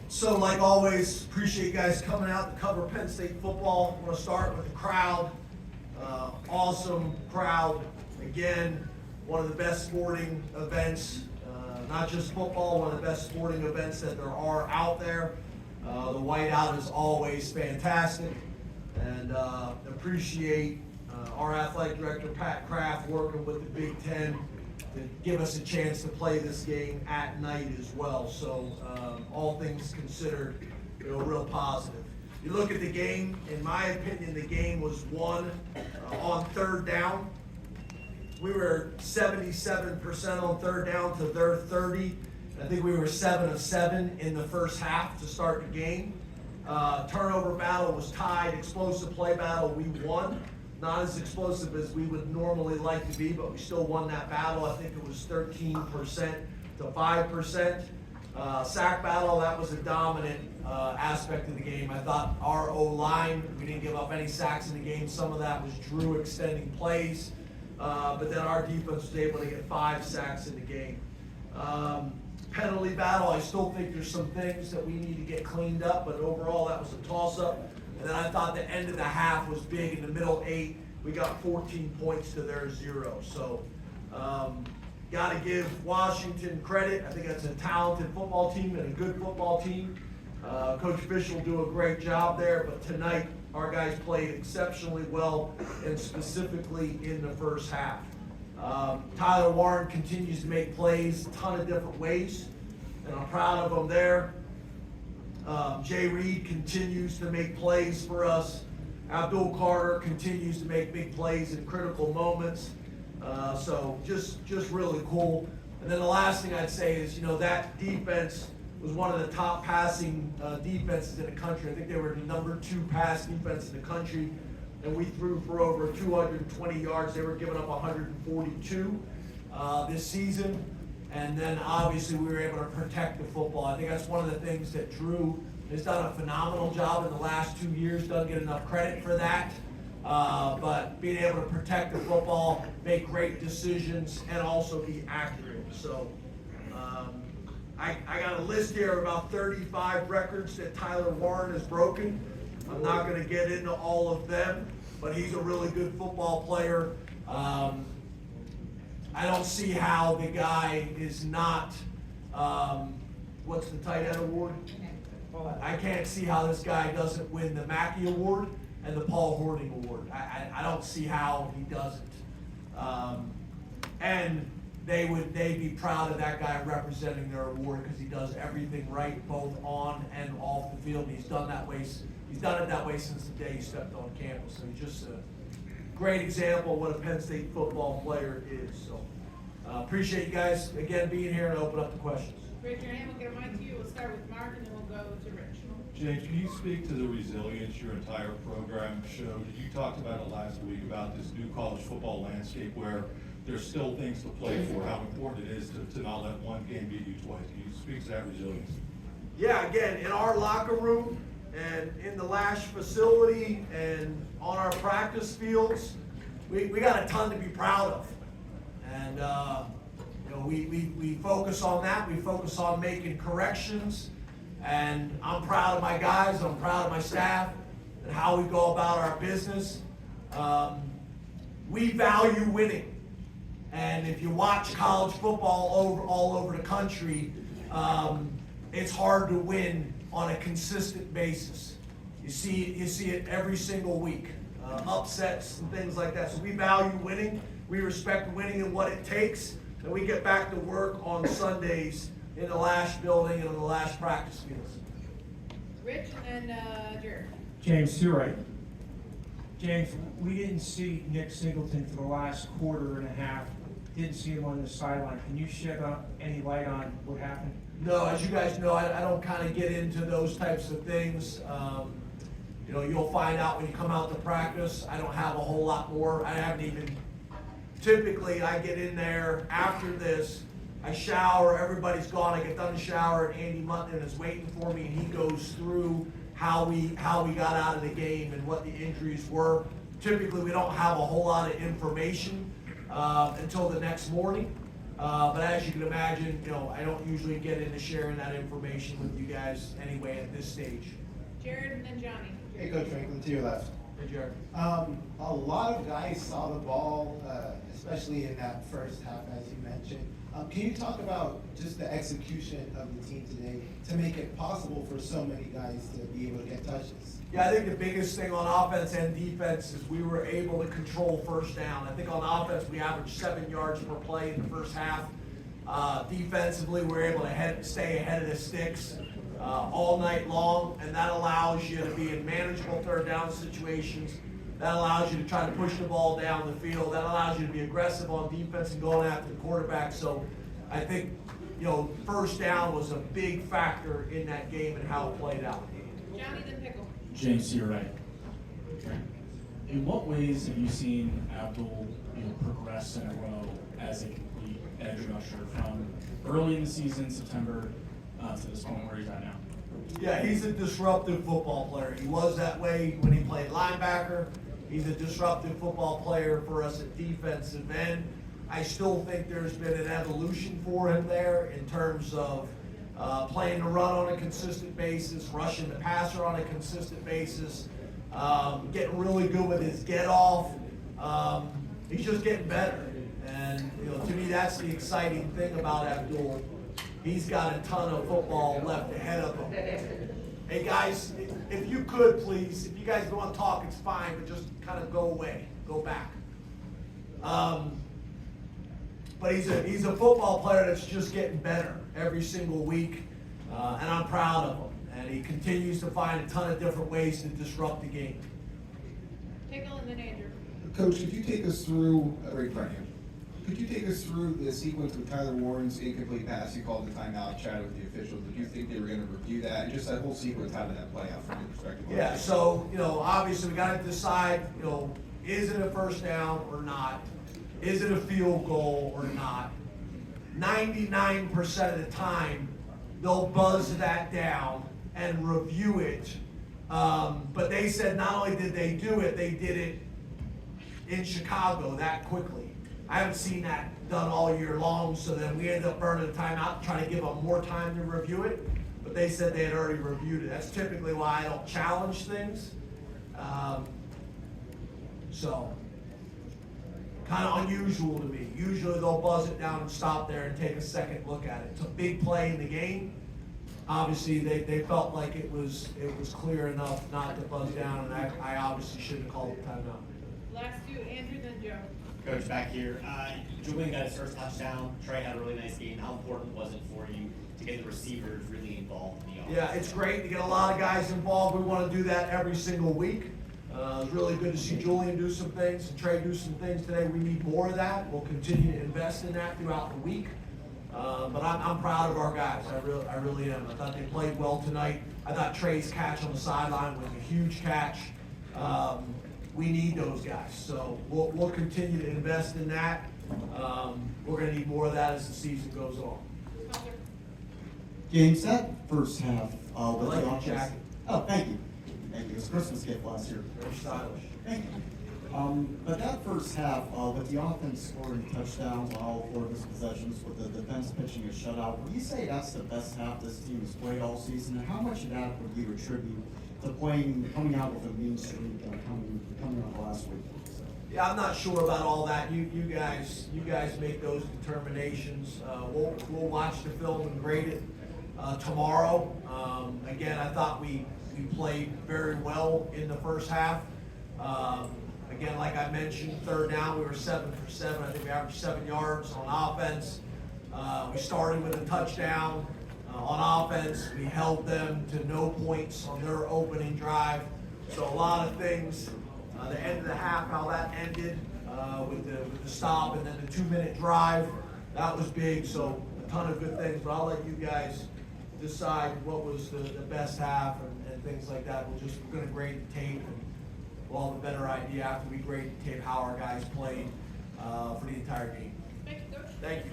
So like always, appreciate you guys coming out to cover Penn State football. I want to start with the crowd. Awesome crowd. Again, one of the best sporting events, not just football, one of the best sporting events that there are out there. The whiteout is always fantastic, and appreciate our athletic director, Pat Kraft, working with the Big Ten to give us a chance to play this game at night as well. So all things considered, real positive. You look at the game, in my opinion, the game was won on third down. We were 77% on third down to their 30. I think we were 7 of 7 in the first half to start the game. Turnover battle was tied. Explosive play battle, we won. Not as explosive as we would normally like to be, but we still won that battle. I think it was 13% to 5%. Sack battle, that was a dominant aspect of the game. I thought our O-line, we didn't give up any sacks in the game. Some of that was Drew extending plays, but then our defense was able to get 5 sacks in the game. Penalty battle, I still think there's some things that we need to get cleaned up, but overall that was a toss-up. And then I thought the end of the half was big. In the middle 8, we got 14 points to their 0. So, got to give Washington credit. I think that's a talented football team and a good football team. Coach Fish will do a great job there, but tonight our guys played exceptionally well, and specifically in the first half. Tyler Warren continues to make plays a ton of different ways, and I'm proud of him there. Jay Reed continues to make plays for us. Abdul Carter continues to make big plays in critical moments. So just really cool. And then the last thing I'd say is, that defense was one of the top passing defenses in the country. I think they were the number 2 pass defense in the country, and we threw for over 220 yards. They were giving up 142 this season. And then obviously we were able to protect the football. I think that's one of the things that Drew has done a phenomenal job in the last 2 years. Doesn't get enough credit for that. But being able to protect the football, make great decisions, and also be accurate. So I got a list here of about 35 records that Tyler Warren has broken. I'm not going to get into all of them, but he's a really good football player. I don't see how the guy is not, what's the tight end award? I can't see how this guy doesn't win the Mackey Award and the Paul Hornung Award. I don't see how he doesn't. And they'd be proud of that guy representing their award because he does everything right, both on and off the field. And he's done that way. He's done it that way since the day he stepped on campus. So he's just a great example of what a Penn State football player is. So appreciate you guys again being here and open up the questions. Raise your hand, we'll get a mic to you. We'll start with Mark and then we'll go to Rich. James, can you speak to the resilience your entire program showed? You talked about it last week about this new college football landscape where there's still things to play for, how important it is to not let one game beat you twice. Can you speak to that resilience? Yeah, again, in our locker room and in the Lash facility and on our practice fields, we got a ton to be proud of. And we focus on that. We focus on making corrections. And I'm proud of my guys. I'm proud of my staff and how we go about our business. We value winning. And if you watch college football all over the country, it's hard to win on a consistent basis. You see it every single week, upsets and things like that. So we value winning. We respect winning and what it takes. And we get back to work on Sundays in the Lash building and in the Lash practice fields. Rich and then Jared. James, you're right. James, we didn't see Nick Singleton for the last quarter and a half. Didn't see him on the sideline. Can you shed any light on what happened? No, as you guys know, I don't kind of get into those types of things. You'll find out when you come out to practice. I don't have a whole lot more. I haven't even, typically I get in there after this, I shower, everybody's gone, I get done the shower, and Andy Mutton is waiting for me, and he goes through how we got out of the game and what the injuries were. Typically, we don't have a whole lot of information until the next morning. But as you can imagine, I don't usually get into sharing that information with you guys anyway at this stage. Jared and then Johnny. Hey, Coach Franklin, to your left. Hey, Jared. A lot of guys saw the ball, especially in that first half, as you mentioned. Can you talk about just the execution of the team today to make it possible for so many guys to be able to get touches? Yeah, I think the biggest thing on offense and defense is we were able to control first down. I think on offense, we averaged 7 yards per play in the first half. Defensively, we were able to stay ahead of the sticks all night long, and that allows you to be in manageable third down situations. That allows you to try to push the ball down the field. That allows you to be aggressive on defense and going after the quarterback. So I think, first down was a big factor in that game and how it played out. Johnny then Pickle. James, to your right. In what ways have you seen Abdul progress in a row as a complete edge rusher from early in the season, September, to this point where he's at now? Yeah, he's a disruptive football player. He was that way when he played linebacker. He's a disruptive football player for us at defensive end. I still think there's been an evolution for him there in terms of playing the run on a consistent basis, rushing the passer on a consistent basis, getting really good with his get off. He's just getting better. And to me, that's the exciting thing about Abdul. He's got a ton of football left ahead of him. Hey guys, if you could please, if you guys don't want to talk, it's fine, but just kind of go away, go back. But he's a football player that's just getting better every single week, and I'm proud of him. And he continues to find a ton of different ways to disrupt the game. Pickle and then Andrew. Coach, could you take us through, right in front of you, could you take us through the sequence with Tyler Warren's incomplete pass? You called the timeout, chatted with the officials. Did you think they were going to review that? And just that whole sequence, how did that play out from your perspective? Yeah, so, obviously we got to decide, is it a first down or not? Is it a field goal or not? 99% of the time, they'll buzz that down and review it. But they said not only did they do it, they did it in Chicago that quickly. I haven't seen that done all year long, so then we ended up burning the timeout, trying to give them more time to review it. But they said they had already reviewed it. That's typically why I don't challenge things. So, kind of unusual to me. Usually they'll buzz it down and stop there and take a second look at it. It's a big play in the game. Obviously, they felt like it was clear enough not to buzz down, and I obviously shouldn't have called the timeout. Last two, Andrew then Joe. Coach, back here, Julian got his first touchdown. Trey had a really nice game. How important was it for you to get the receivers really involved in the offense? Yeah, it's great to get a lot of guys involved. We want to do that every single week. It's really good to see Julian do some things and Trey do some things today. We need more of that. We'll continue to invest in that throughout the week. But I'm proud of our guys. I really am. I thought they played well tonight. I thought Trey's catch on the sideline was a huge catch. We need those guys. So we'll continue to invest in that. We're going to need more of that as the season goes on. Spencer. James, that first half with I like the your offense. jacket. Oh, thank you. Thank you. It was a Christmas gift last year. Very stylish. Thank you. But that first half, with the offense scoring touchdowns on all 4 of his possessions, with the defense pitching a shutout, would you say that's the best half this team has played all season? And how much of that would you attribute to coming out with a mean streak coming up last week? Yeah, I'm not sure about all that. You guys make those determinations. We'll watch the film and grade it tomorrow. Again, I thought we played very well in the first half. Again, like I mentioned, third down, we were 7 for 7. I think we averaged 7 yards on offense. We started with a touchdown on offense. We held them to no points on their opening drive. So a lot of things. The end of the half, how that ended with the stop and then the 2-minute drive, that was big. So a ton of good things. But I'll let you guys decide what was the best half and things like that. We're going to grade the tape, and we'll have a better idea after we grade the tape how our guys played for the entire game. Thank you, Coach. Thank you.